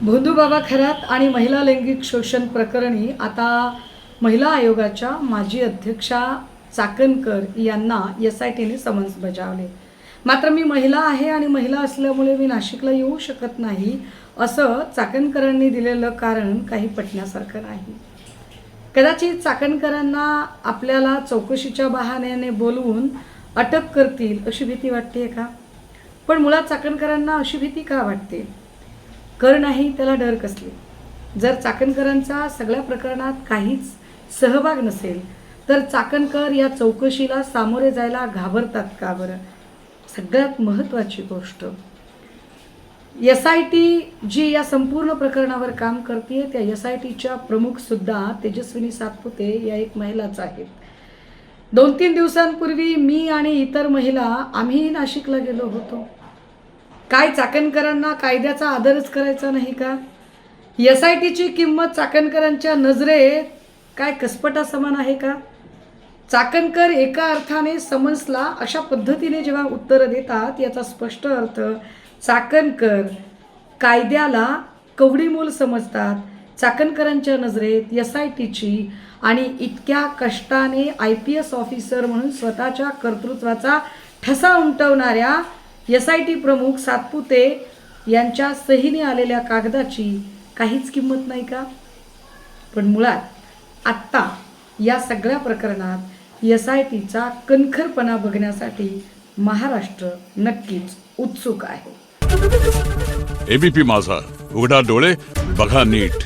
भोंदूबाबा खरात आणि महिला लैंगिक शोषण प्रकरणी आता महिला आयोगाच्या माजी अध्यक्षा चाकणकर यांना SITने समन्स बजावले। मात्र मी महिला आहे आणि महिला असल्यामुळे मी नाशिकला येऊ शकत नाही असं चाकणकरांनी दिलेलं कारण काही पटण्यासारखं नाही। कदाचित चाकणकरांना आपल्याला चौकशीच्या बहाण्याने बोलवून अटक करतील अशी भीती वाटते का? पण मुळात चाकणकरांना अशी भीती का वाटते? कर नाही त्याला डर कसले? जर चाकणकरांचा सगळ्या प्रकरणात काहीच सहभाग नसेल तर चाकणकर या चौकशीला सामोरे जायला घाबरतात का बरं? सगळ्यात महत्त्वाची गोष्ट, SIT जी या संपूर्ण प्रकरणावर काम करते त्या SITच्या प्रमुख सुद्धा तेजस्विनी सातपुते या एक महिलाच आहेत। 2-3 दिवसांपूर्वी मी आणि इतर महिला आम्ही नाशिकला गेलो होतो। काय चाकणकरांना कायद्याचा आदरच करायचा नाही का? SITची किंमत चाकणकरांच्या नजरेत काय कसपटा समान आहे का? चाकणकर एका अर्थाने समन्सला अशा पद्धतीने जेव्हा उत्तर देतात याचा स्पष्ट अर्थ चाकणकर कायद्याला कवडीमोल समजतात। चाकणकरांच्या नजरेत SITची आणि इतक्या कष्टाने IPS ऑफिसर म्हणून स्वतःच्या कर्तृत्वाचा ठसा उमटवणाऱ्या SIT प्रमुख सातपुते यांच्या सहीने आलेल्या कागदाची काहीच किंमत नाही का? पण मुळात आत्ता या सगळ्या प्रकरणात SITचा कणखरपणा बघण्यासाठी महाराष्ट्र नक्कीच उत्सुक आहे। ABP माझा, उघडा डोळे बघा नीट।